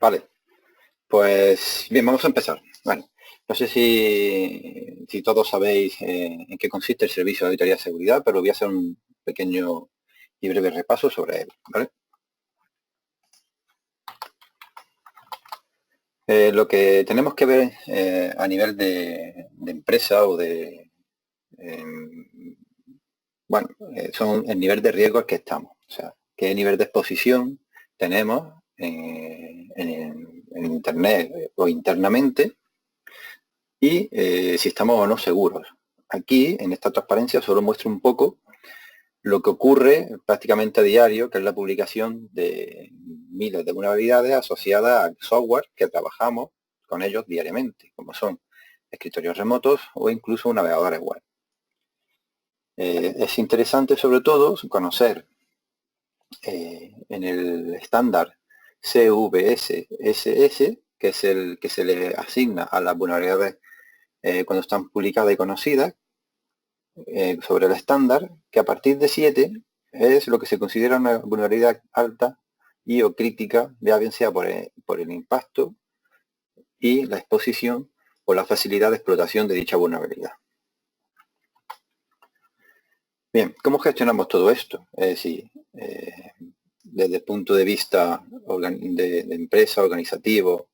Vale, pues bien, vamos a empezar. Bueno, no sé si todos sabéis en qué consiste el servicio de auditoría de seguridad, pero voy a hacer un pequeño y breve repaso sobre él, ¿vale? Lo que tenemos que ver a nivel de empresa o em, bueno, son el nivel de riesgo al que estamos, o sea, qué nivel de exposición tenemos en Internet o internamente y si estamos o no seguros. Aquí, en esta transparencia, solo muestro un poco lo que ocurre prácticamente a diario, que es la publicación de miles de vulnerabilidades asociadas al software que trabajamos con ellos diariamente, como son escritorios remotos o incluso navegadores web. Es interesante sobre todo conocer en el estándar CVSS, que es el que se le asigna a las vulnerabilidades cuando están publicadas y conocidas, sobre el estándar, que a partir de 7 es lo que se considera una vulnerabilidad alta y o crítica, ya bien sea por el impacto y la exposición o la facilidad de explotación de dicha vulnerabilidad. Bien, ¿cómo gestionamos todo esto? Es decir, desde el punto de vista de empresa, organizativo,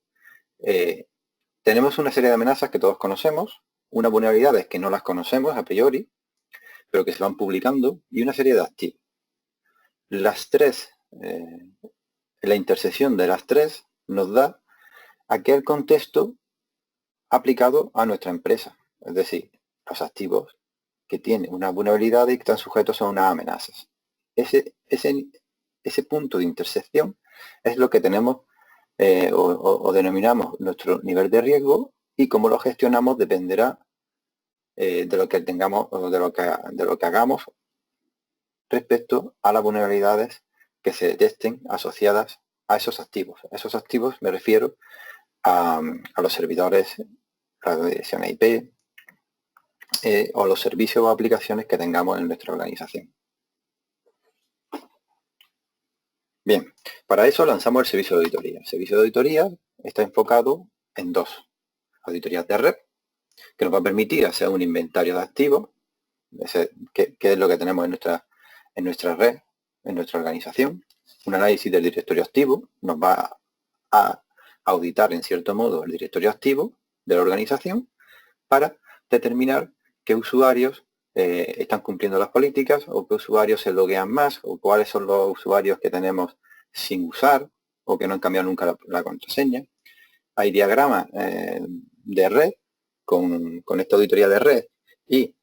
tenemos una serie de amenazas que todos conocemos, unas vulnerabilidades que no las conocemos a priori, pero que se van publicando, y una serie de activos. Las tres, la intersección de las tres nos da aquel contexto aplicado a nuestra empresa, es decir, los activos que tienen una vulnerabilidad y que están sujetos a unas amenazas. Ese punto de intersección es lo que tenemos o denominamos nuestro nivel de riesgo, y cómo lo gestionamos dependerá de lo que tengamos o de lo que hagamos respecto a las vulnerabilidades que se detecten asociadas a esos activos. A esos activos me refiero a los servidores, la dirección IP o los servicios o aplicaciones que tengamos en nuestra organización. Bien, para eso lanzamos el servicio de auditoría. El servicio de auditoría está enfocado en dos: auditorías de red, que nos va a permitir hacer un inventario de activos, qué es lo que tenemos en nuestra red, en nuestra organización. Un análisis del directorio activo nos va a auditar en cierto modo el directorio activo de la organización para determinar qué usuarios están cumpliendo las políticas, o qué usuarios se loguean más, o cuáles son los usuarios que tenemos sin usar o que no han cambiado nunca la contraseña. Hay diagramas de red con esta auditoría de red, y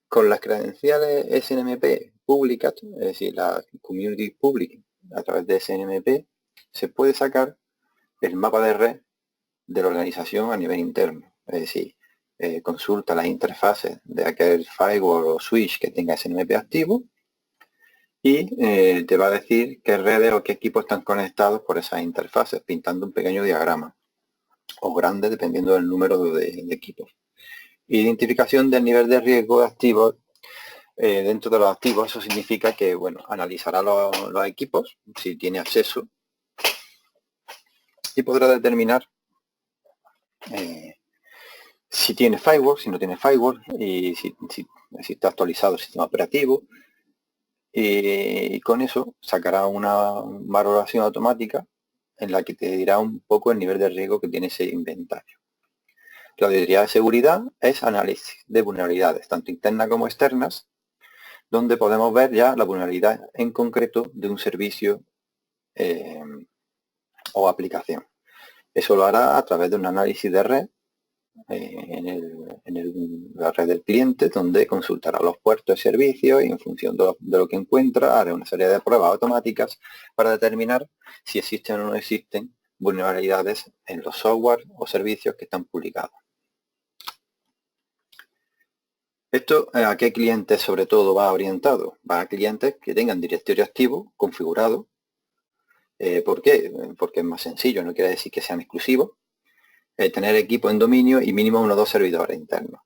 con las credenciales SNMP públicas, es decir, la Community Public a través de SNMP, se puede sacar el mapa de red de la organización a nivel interno. Es decir, consulta las interfaces de aquel firewall o switch que tenga SNMP activo y te va a decir qué redes o qué equipos están conectados por esas interfaces, pintando un pequeño diagrama, o grande dependiendo del número de equipos. Identificación del nivel de riesgo de activos. Dentro de los activos, eso significa que, bueno, analizará los equipos, si tiene acceso, y podrá determinar si tiene firewall, si no tiene firewall, y si está actualizado el sistema operativo. Y con eso sacará una valoración automática en la que te dirá un poco el nivel de riesgo que tiene ese inventario. La auditoría de seguridad es análisis de vulnerabilidades, tanto internas como externas, donde podemos ver ya la vulnerabilidad en concreto de un servicio o aplicación. Eso lo hará a través de un análisis de red en la red del cliente, donde consultará los puertos de servicio y en función de lo que encuentra hará una serie de pruebas automáticas para determinar si existen o no existen vulnerabilidades en los software o servicios que están publicados. ¿Esto a qué clientes sobre todo va orientado? Va a clientes que tengan directorio activo configurado. ¿Por qué? Porque es más sencillo, no quiere decir que sean exclusivos. Tener equipo en dominio y mínimo 1 o 2 servidores internos.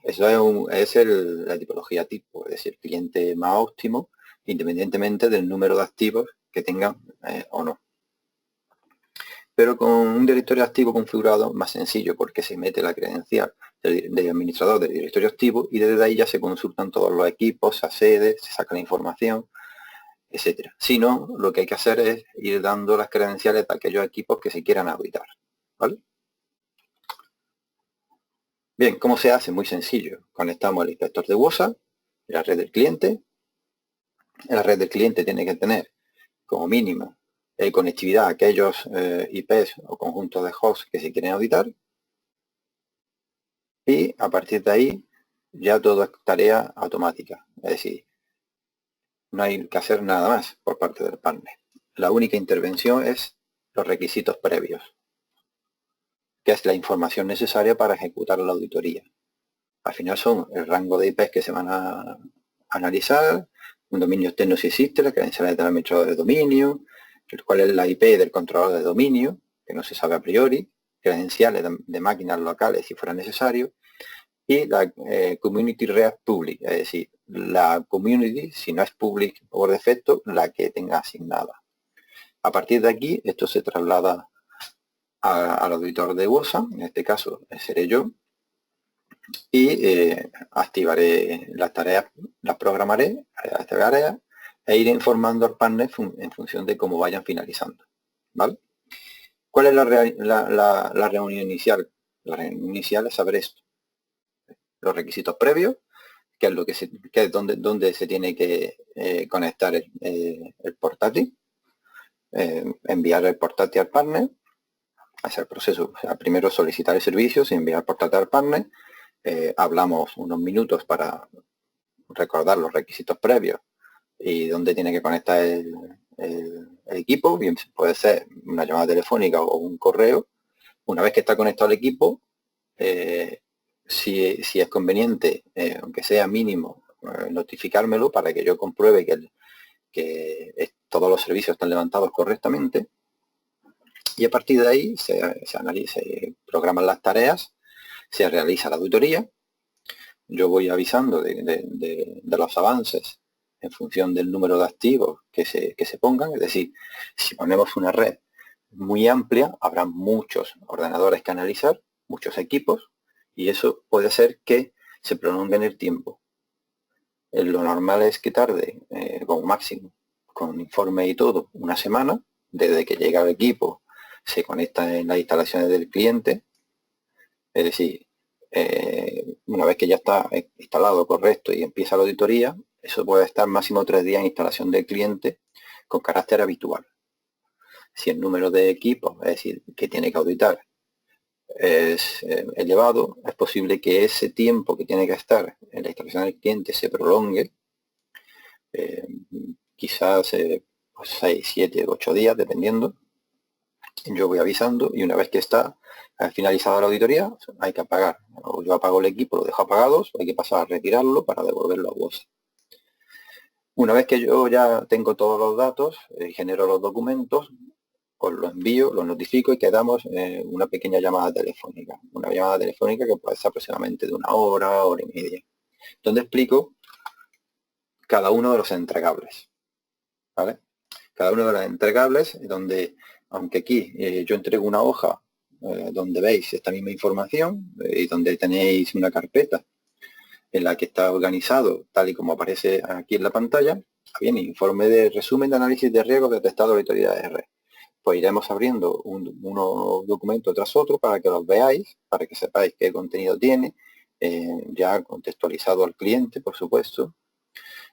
Eso es la tipología tipo, es decir, el cliente más óptimo, independientemente del número de activos que tengan o no. pero con un directorio activo configurado más sencillo, porque se mete la credencial del administrador del directorio activo y desde ahí ya se consultan todos los equipos, se accede, se saca la información, etcétera. Si no, lo que hay que hacer es ir dando las credenciales de aquellos equipos que se quieran auditar, ¿vale? Bien, ¿cómo se hace? Muy sencillo. Conectamos el inspector de WOSA, la red del cliente. La red del cliente tiene que tener como mínimo conectividad a aquellos IPs o conjuntos de hosts que se quieren auditar. Y a partir de ahí ya todo es tarea automática. Es decir, no hay que hacer nada más por parte del partner. La única intervención es los requisitos previos, que es la información necesaria para ejecutar la auditoría. Al final son el rango de IPs que se van a analizar, un dominio externo si existe, la credencial del administrador de dominio, cuál es la IP del controlador de dominio, que no se sabe a priori, credenciales de máquinas locales si fuera necesario, y la Community Read Public, es decir, la community, si no es public por defecto, la que tenga asignada. A partir de aquí, esto se traslada al auditor de WOSA, en este caso seré yo, y activaré las tareas, las programaré, las tareas, e iré informando al partner en función de cómo vayan finalizando, ¿vale? ¿Cuál es la reunión inicial? La reunión inicial es saber esto, los requisitos previos, que es lo que es donde se tiene que conectar el portátil, enviar el portátil al partner, hacer el proceso, o sea, primero solicitar el servicio, enviar el portátil al partner, hablamos unos minutos para recordar los requisitos previos y dónde tiene que conectar el equipo, bien puede ser una llamada telefónica o un correo. Una vez que está conectado el equipo, si es conveniente, aunque sea mínimo, notificármelo para que yo compruebe que todos los servicios están levantados correctamente. Y a partir de ahí se programan las tareas, se realiza la auditoría. Yo voy avisando de los avances en función del número de activos que se pongan. Es decir, si ponemos una red muy amplia, habrá muchos ordenadores que analizar, muchos equipos, y eso puede hacer que se prolongue en el tiempo. Lo normal es que tarde, como máximo, con informe y todo, una semana, desde que llega el equipo, se conecta en las instalaciones del cliente. Es decir, una vez que ya está instalado correcto y empieza la auditoría, eso puede estar máximo 3 días en instalación del cliente con carácter habitual. Si el número de equipos, es decir, que tiene que auditar, es elevado, es posible que ese tiempo que tiene que estar en la instalación del cliente se prolongue, quizás 6, 7, 8 días, dependiendo. Yo voy avisando y una vez que está finalizada la auditoría, hay que apagar. O yo apago el equipo, lo dejo apagados, o hay que pasar a retirarlo para devolverlo a WOSA. Una vez que yo ya tengo todos los datos, genero los documentos, os los envío, los notifico y quedamos una pequeña llamada telefónica. Una llamada telefónica que puede ser aproximadamente de 1 hora, hora y media, donde explico cada uno de los entregables, ¿vale? Cada uno de los entregables, donde, aunque aquí yo entrego una hoja donde veis esta misma información y donde tenéis una carpeta en la que está organizado tal y como aparece aquí en la pantalla, bien, informe de resumen de análisis de riesgos detectado en la auditoría de R. Pues iremos abriendo unos documentos tras otro para que los veáis, para que sepáis qué contenido tiene, ya contextualizado al cliente, por supuesto,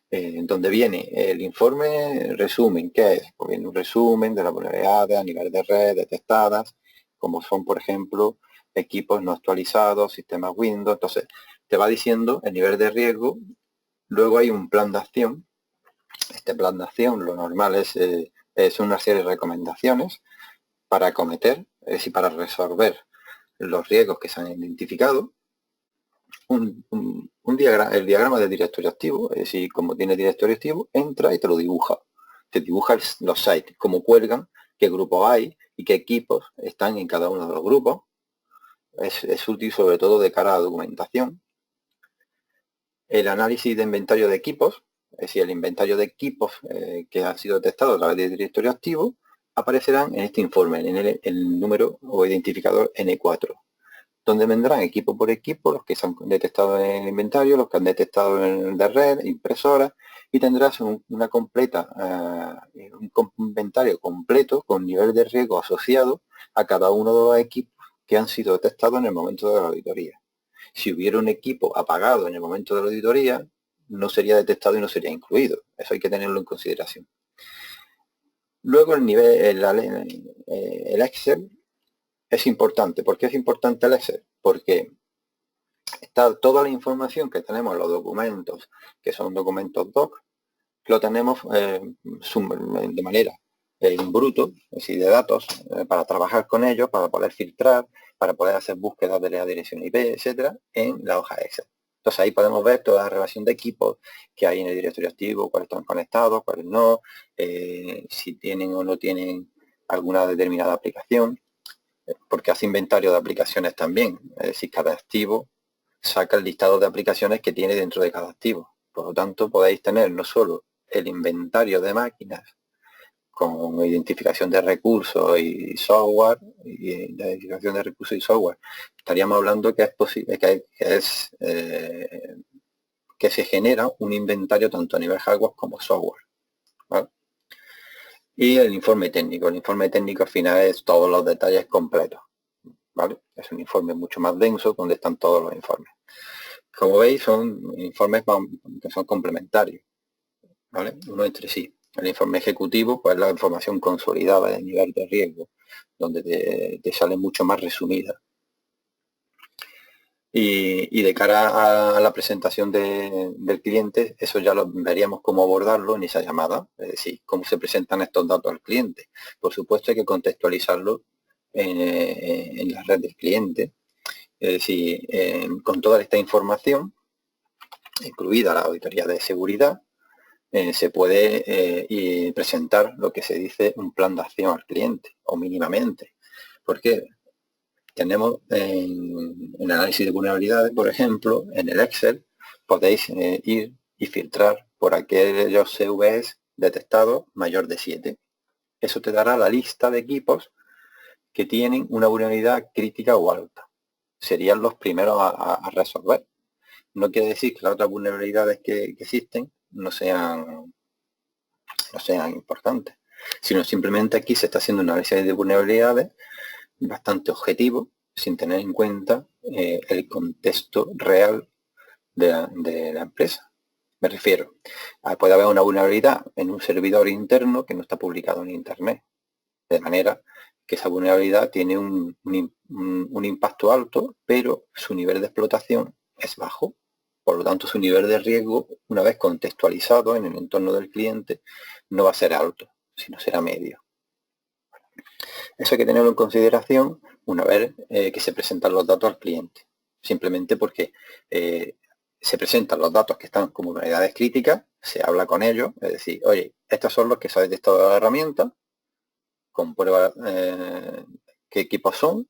donde viene el informe resumen. ¿Qué es? Pues viene un resumen de las vulnerabilidades a nivel de red detectadas, como son, por ejemplo, equipos no actualizados, sistemas Windows. Entonces, te va diciendo el nivel de riesgo. Luego hay un plan de acción. Este plan de acción, lo normal es una serie de recomendaciones para acometer, es decir, para resolver los riesgos que se han identificado. El diagrama de directorio activo, es decir, como tiene directorio activo, entra y te lo dibuja. Te dibuja los sites, cómo cuelgan, qué grupos hay y qué equipos están en cada uno de los grupos. Es útil sobre todo de cara a la documentación. El análisis de inventario de equipos, es decir, el inventario de equipos que han sido detectados a través del directorio activo, aparecerán en este informe, en el número o identificador N4, donde vendrán equipo por equipo, los que se han detectado en el inventario, los que han detectado en el de red, impresoras, y tendrás una completa, un inventario completo con nivel de riesgo asociado a cada uno de los equipos que han sido detectados en el momento de la auditoría. Si hubiera un equipo apagado en el momento de la auditoría, no sería detectado y no sería incluido. Eso hay que tenerlo en consideración. Luego el nivel, el Excel es importante. ¿Por qué es importante el Excel? Porque está toda la información que tenemos en los documentos, que son documentos doc, lo tenemos de manera en bruto, es decir, de datos, para trabajar con ellos, para poder filtrar, para poder hacer búsquedas de la dirección IP, etcétera, en la hoja Excel. Entonces ahí podemos ver toda la relación de equipos que hay en el directorio activo, cuáles están conectados, cuáles no, si tienen o no tienen alguna determinada aplicación, porque hace inventario de aplicaciones también, es decir, cada activo saca el listado de aplicaciones que tiene dentro de cada activo. Por lo tanto, podéis tener no solo el inventario de máquinas con identificación de recursos y software, y la identificación de recursos y software, estaríamos hablando que es posible, que se genera un inventario tanto a nivel hardware como software, ¿vale? Y el informe técnico. El informe técnico al final es todos los detalles completos, ¿vale? Es un informe mucho más denso donde están todos los informes. Como veis, son informes que son complementarios, ¿vale? Uno entre sí. El informe ejecutivo, pues la información consolidada de nivel de riesgo, donde te sale mucho más resumida. Y de cara a la presentación del cliente, eso ya lo veríamos cómo abordarlo en esa llamada, es decir, cómo se presentan estos datos al cliente. Por supuesto hay que contextualizarlo en la red del cliente, es decir, con toda esta información, incluida la auditoría de seguridad, se puede presentar lo que se dice un plan de acción al cliente, o mínimamente. Porque tenemos en análisis de vulnerabilidades, por ejemplo, en el Excel, podéis ir y filtrar por aquellos CVEs detectados mayor de 7. Eso te dará la lista de equipos que tienen una vulnerabilidad crítica o alta. Serían los primeros a resolver. No quiere decir que las otras vulnerabilidades que existen no sean importantes, sino simplemente aquí se está haciendo un análisis de vulnerabilidades bastante objetivo, sin tener en cuenta el contexto real de la empresa. Me refiero, puede haber una vulnerabilidad en un servidor interno que no está publicado en Internet, de manera que esa vulnerabilidad tiene un impacto alto, pero su nivel de explotación es bajo. Por lo tanto, su nivel de riesgo, una vez contextualizado en el entorno del cliente, no va a ser alto, sino será medio. Eso hay que tenerlo en consideración una vez que se presentan los datos al cliente. Simplemente porque se presentan los datos que están como vulnerabilidades críticas, se habla con ellos, es decir, oye, estos son los que se ha detectado de la herramienta, comprueba qué equipos son,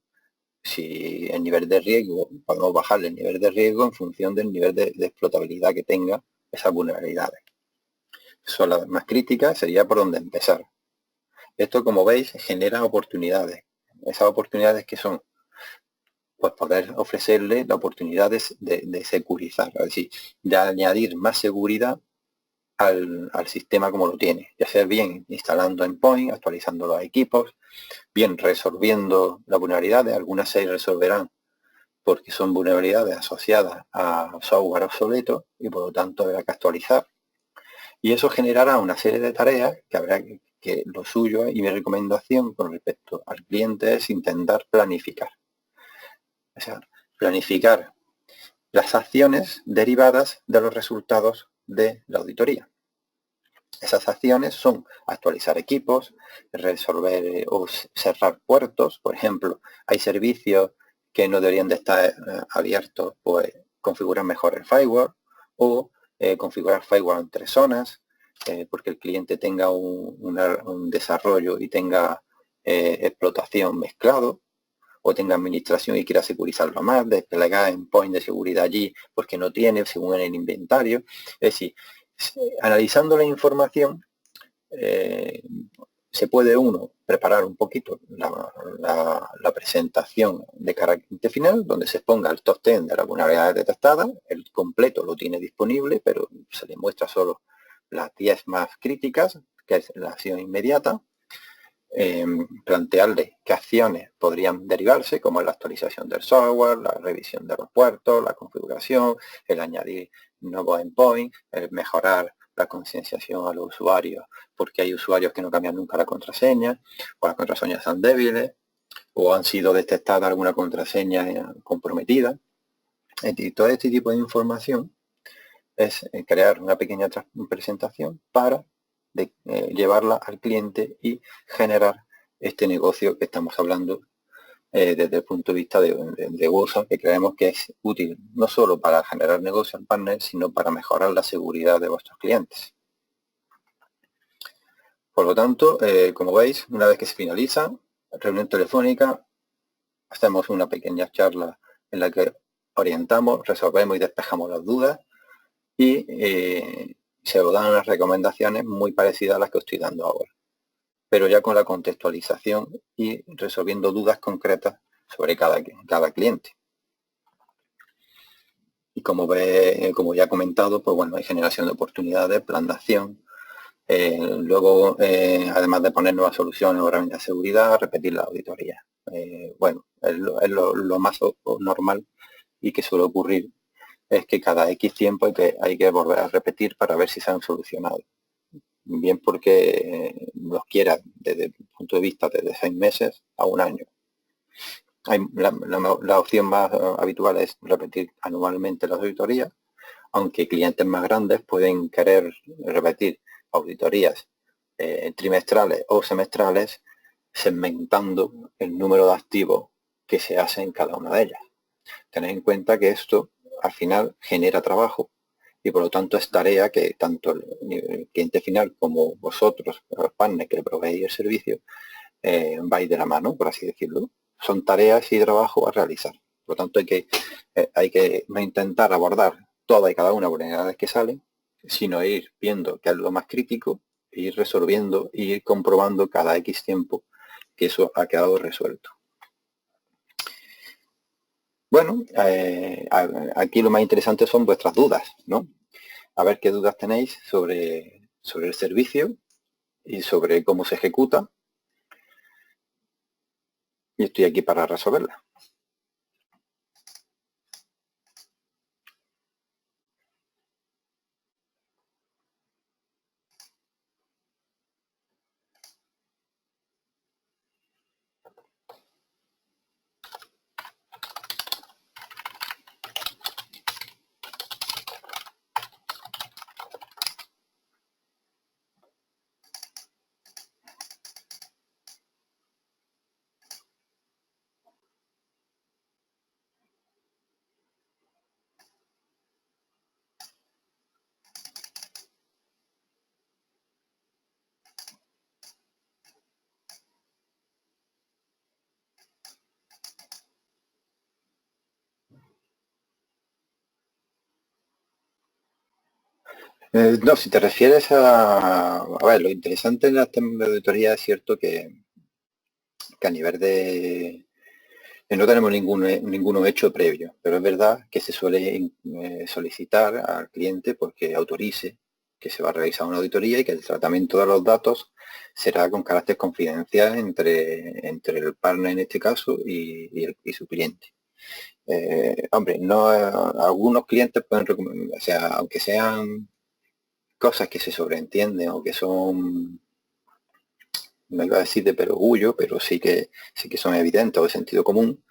si el nivel de riesgo, podemos bajarle el nivel de riesgo en función del nivel de explotabilidad que tenga esas vulnerabilidades. Son las más críticas, sería por donde empezar. Esto, como veis, genera oportunidades. Esas oportunidades que son, pues poder ofrecerle la oportunidad de securizar, es decir, de añadir más seguridad al sistema como lo tiene, ya sea bien instalando endpoint, actualizando los equipos, bien resolviendo las vulnerabilidades. Algunas se resolverán porque son vulnerabilidades asociadas a software obsoleto y por lo tanto habrá que actualizar. Y eso generará una serie de tareas que habrá que lo suyo y mi recomendación con respecto al cliente es intentar planificar. O sea, planificar las acciones derivadas de los resultados de la auditoría. Esas acciones son actualizar equipos, resolver o cerrar puertos. Por ejemplo, hay servicios que no deberían de estar abiertos, pues configurar mejor el firewall o configurar firewall en 3 zonas, porque el cliente tenga un desarrollo y tenga explotación mezclado, o tenga administración y quiera securizarlo más, desplegar endpoint de seguridad allí porque no tiene, según en el inventario. Es decir, analizando la información, se puede uno preparar un poquito la presentación de cara al cliente final, donde se exponga el top 10 de las vulnerabilidades detectadas. El completo lo tiene disponible, pero se le muestra solo las 10 más críticas, que es la acción inmediata. Plantearle qué acciones podrían derivarse, como la actualización del software, la revisión de los puertos, la configuración, el añadir nuevos endpoints, el mejorar la concienciación a los usuarios, porque hay usuarios que no cambian nunca la contraseña, o las contraseñas son débiles, o han sido detectadas alguna contraseña comprometida. Y todo este tipo de información es crear una pequeña presentación para llevarla al cliente y generar este negocio que estamos hablando desde el punto de vista de WhatsApp, que creemos que es útil no solo para generar negocio al partner, sino para mejorar la seguridad de vuestros clientes. Por lo tanto, como veis, una vez que se finaliza, reunión telefónica, hacemos una pequeña charla en la que orientamos, resolvemos y despejamos las dudas y se os dan unas recomendaciones muy parecidas a las que os estoy dando ahora, pero ya con la contextualización y resolviendo dudas concretas sobre cada cliente. Y como ya he comentado, pues bueno, hay generación de oportunidades, plan de acción, luego, además de poner nuevas soluciones o herramientas de seguridad, repetir la auditoría. Bueno, es lo más normal y que suele ocurrir es que cada X tiempo hay que volver a repetir para ver si se han solucionado. Bien porque los quiera desde el punto de vista desde 6 meses a un año. La opción más habitual es repetir anualmente las auditorías, aunque clientes más grandes pueden querer repetir auditorías trimestrales o semestrales, segmentando el número de activos que se hace en cada una de ellas. Tened en cuenta que esto al final genera trabajo y por lo tanto es tarea que tanto el cliente final como vosotros, los partners que le proveéis el servicio, vais de la mano, por así decirlo. Son tareas y trabajo a realizar. Por lo tanto hay que no intentar abordar todas y cada una de las vulnerabilidades que salen, sino ir viendo qué es lo más crítico, ir resolviendo y ir comprobando cada X tiempo que eso ha quedado resuelto. Bueno, aquí lo más interesante son vuestras dudas, ¿no? A ver qué dudas tenéis sobre el servicio y sobre cómo se ejecuta. Y estoy aquí para resolverla. No, si te refieres a ver, lo interesante en las temas de auditoría es cierto que a nivel de no tenemos ninguno hecho previo, pero es verdad que se suele solicitar al cliente porque autorice que se va a realizar una auditoría y que el tratamiento de los datos será con carácter confidencial entre el partner en este caso y su cliente. Hombre, no, algunos clientes pueden recomendar, o sea, aunque sean cosas que se sobreentienden o que son, no iba a decir de perogrullo, pero sí que son evidentes o de sentido común,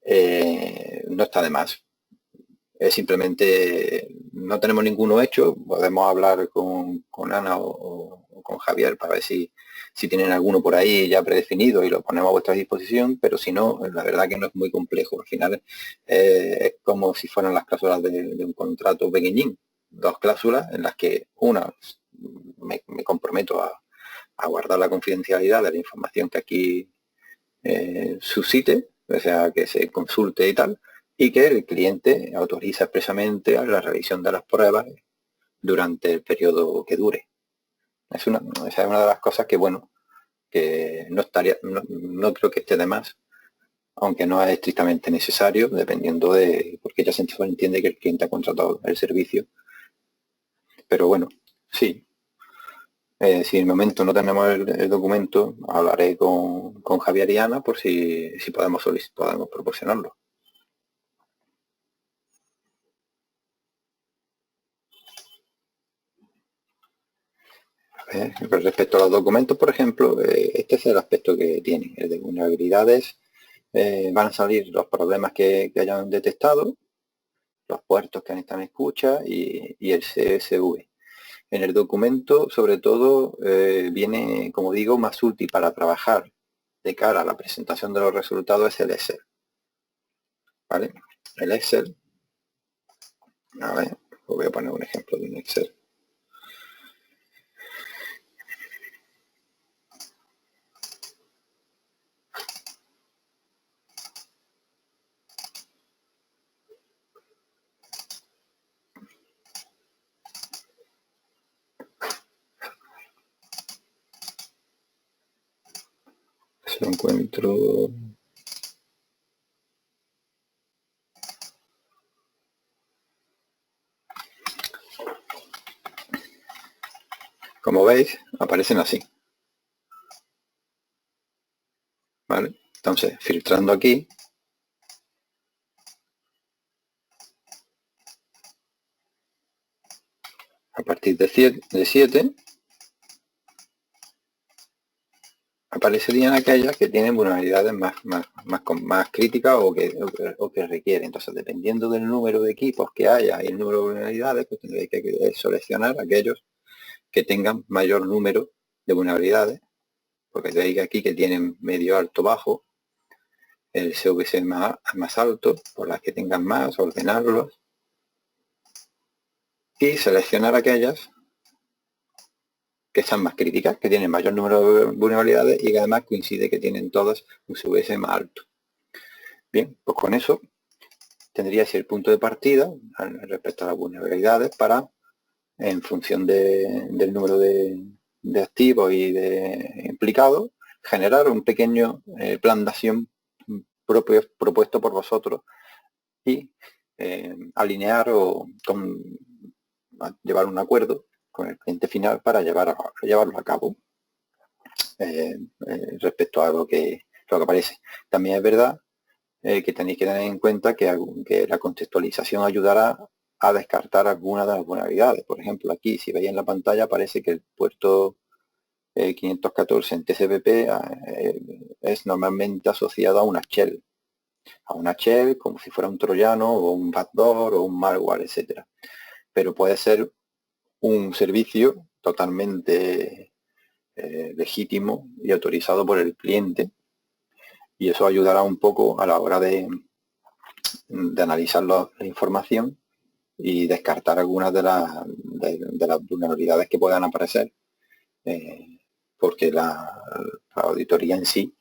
no está de más. Es simplemente no tenemos ninguno hecho, podemos hablar con Ana o con Javier para ver si tienen alguno por ahí ya predefinido y lo ponemos a vuestra disposición, pero si no, la verdad que no es muy complejo. Al final es como si fueran las cláusulas de un contrato pequeñín, 2 cláusulas en las que una me comprometo a guardar la confidencialidad de la información que aquí suscite, o sea, que se consulte y tal, y que el cliente autoriza expresamente a la revisión de las pruebas durante el periodo que dure. Esa es una de las cosas que, bueno, que no estaría, no creo que esté de más, aunque no es estrictamente necesario, dependiendo de, porque ya se entiende que el cliente ha contratado el servicio. Pero bueno, sí. Si en el momento no tenemos el documento, hablaré con Javier y Ana por si podemos proporcionarlo. Respecto a los documentos, por ejemplo, este es el aspecto que tiene, el de vulnerabilidades. Van a salir los problemas que hayan detectado, los puertos que han estado en escucha y el CSV. En el documento, sobre todo, viene, como digo, más útil para trabajar de cara a la presentación de los resultados es el Excel. ¿Vale? El Excel, a ver, os voy a poner un ejemplo de un Excel. Si lo encuentro... Como veis, aparecen así. ¿Vale? Entonces, filtrando aquí, a partir de 7, aparecerían aquellas que tienen vulnerabilidades más críticas o que requieren. Entonces, dependiendo del número de equipos que haya y el número de vulnerabilidades, pues tendréis que seleccionar aquellos que tengan mayor número de vulnerabilidades, porque veis aquí que tienen medio, alto, bajo, el CVC más alto, por las que tengan más, ordenarlos y seleccionar aquellas que están más críticas, que tienen mayor número de vulnerabilidades y que además coincide que tienen todas un CVS más alto. Bien, pues con eso tendría que ser el punto de partida respecto a las vulnerabilidades para, en función del número de activos y de implicados, generar un pequeño plan de acción propuesto por vosotros y alinear o llevar un acuerdo con el cliente final para llevarlo a cabo respecto a lo que aparece. También es verdad que tenéis que tener en cuenta que la contextualización ayudará a descartar algunas de las vulnerabilidades. Por ejemplo, aquí, si veis en la pantalla, aparece que el puerto 514 en TCP/IP es normalmente asociado a una shell. A una shell como si fuera un troyano o un backdoor o un malware, etcétera. Pero puede ser un servicio totalmente legítimo y autorizado por el cliente, y eso ayudará un poco a la hora de analizar la información y descartar algunas de las vulnerabilidades que puedan aparecer, porque la auditoría en sí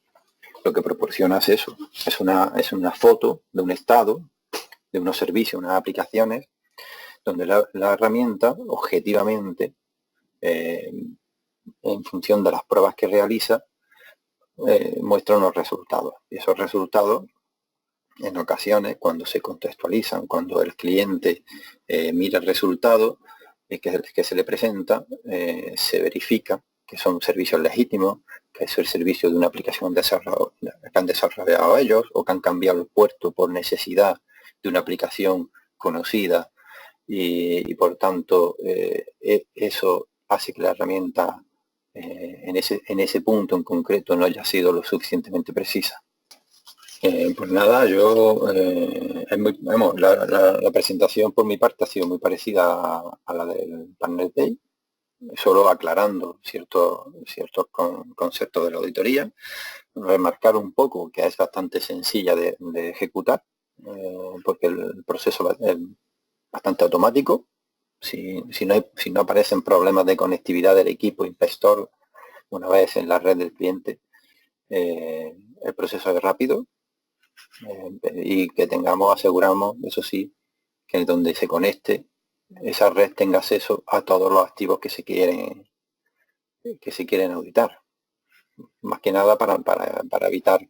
lo que proporciona es eso, es una foto de un estado, de unos servicios, unas aplicaciones, donde la herramienta objetivamente, en función de las pruebas que realiza, muestra unos resultados. Y esos resultados, en ocasiones, cuando se contextualizan, cuando el cliente mira el resultado que se le presenta, se verifica que son servicios legítimos, que es el servicio de una aplicación que han desarrollado ellos o que han cambiado el puerto por necesidad de una aplicación conocida y por tanto eso hace que la herramienta en ese punto en concreto no haya sido lo suficientemente precisa. Pues nada, la presentación por mi parte ha sido muy parecida a la del Panel Day, solo aclarando ciertos conceptos de la auditoría, remarcar un poco que es bastante sencilla de ejecutar, porque el proceso es bastante automático. Si no aparecen problemas de conectividad del equipo inspector una vez en la red del cliente, el proceso es rápido. Y que aseguramos, eso sí, que donde se conecte esa red tenga acceso a todos los activos que se quieren auditar. más que nada para evitar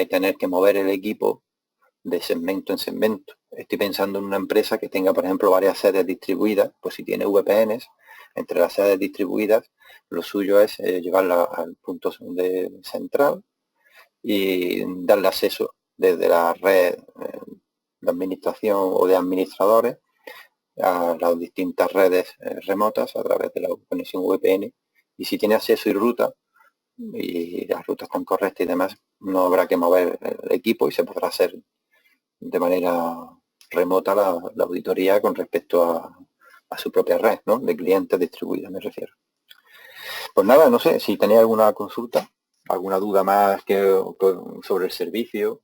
tener que mover el equipo de segmento en segmento. Estoy pensando en una empresa que tenga, por ejemplo, varias sedes distribuidas, pues si tiene VPNs, entre las sedes distribuidas, lo suyo es llevarla al punto central y darle acceso desde la red de administración o de administradores a las distintas redes remotas a través de la conexión VPN. Y si tiene acceso y ruta, y las rutas están correctas y demás, no habrá que mover el equipo y se podrá hacer de manera remota la auditoría con respecto a su propia red, ¿no? De clientes distribuidos, me refiero. Pues nada, no sé, si tenéis alguna consulta, alguna duda más sobre el servicio,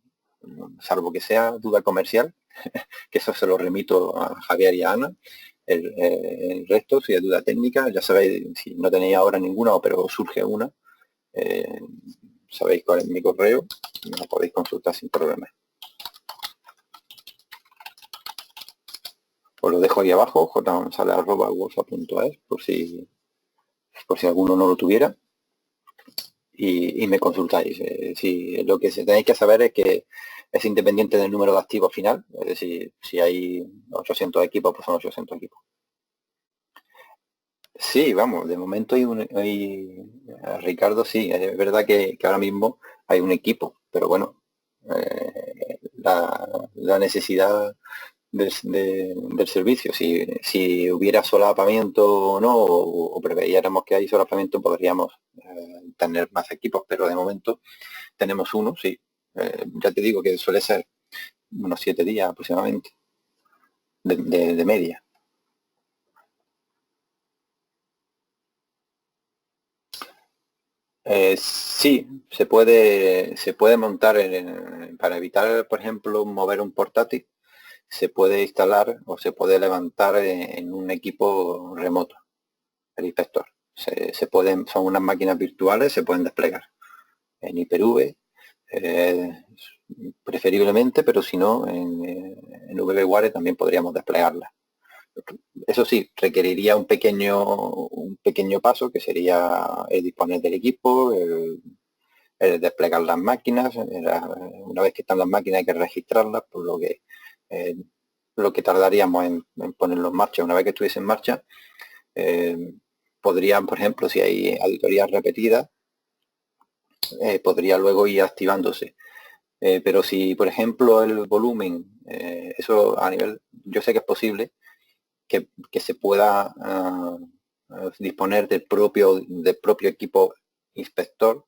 salvo que sea duda comercial, que eso se lo remito a Javier y a Ana. El resto, si es duda técnica, ya sabéis, si no tenéis ahora ninguna, pero surge una, sabéis cuál es mi correo, me lo podéis consultar sin problema. Os lo dejo ahí abajo, jgonzalez@whatsapp.es, por si alguno no lo tuviera. Y me consultáis. Si lo que tenéis que saber es que es independiente del número de activos final, es decir, si hay 800 equipos, pues son 800 equipos. Sí, vamos, de momento Ricardo, sí, es verdad que ahora mismo hay un equipo, pero bueno, la necesidad del servicio, si hubiera solapamiento o no, o preveyéramos que hay solapamiento, podríamos tener más equipos, pero de momento tenemos uno, sí. Ya te digo que suele ser unos 7 días aproximadamente de media. Sí, se puede montar para evitar, por ejemplo, mover un portátil, se puede instalar o se puede levantar en un equipo remoto, el inspector. Son unas máquinas virtuales, se pueden desplegar en Hyper-V, preferiblemente, pero si no, en VMware también podríamos desplegarla. Eso sí, requeriría un pequeño paso, que sería el disponer del equipo, el desplegar las máquinas. Una vez que están las máquinas hay que registrarlas, por lo que tardaríamos en ponerlo en marcha. Una vez que estuviese en marcha, podrían, por ejemplo, si hay auditorías repetidas, podría luego ir activándose. Pero si, por ejemplo, el volumen, eso a nivel, yo sé que es posible que se pueda disponer del propio equipo inspector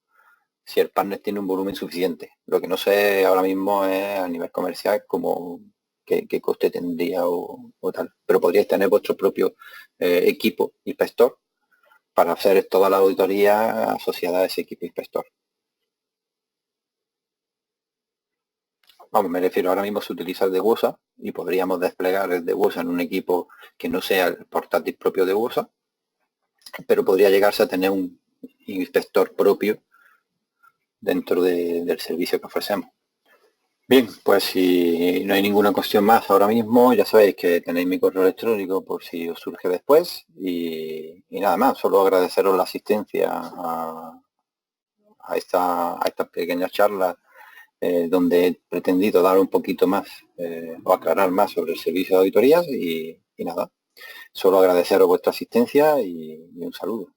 si el partner tiene un volumen suficiente. Lo que no sé ahora mismo es a nivel comercial como qué coste tendría o tal. Pero podríais tener vuestro propio equipo inspector para hacer toda la auditoría asociada a ese equipo inspector. Vamos, me refiero, ahora mismo se utiliza el de WOSA y podríamos desplegar el de WOSA en un equipo que no sea el portátil propio de WOSA, pero podría llegarse a tener un inspector propio dentro del servicio que ofrecemos. Bien, pues si no hay ninguna cuestión más ahora mismo, ya sabéis que tenéis mi correo electrónico por si os surge después y nada más, solo agradeceros la asistencia a esta pequeña charla donde he pretendido dar un poquito más o aclarar más sobre el servicio de auditorías y nada, solo agradeceros vuestra asistencia y un saludo.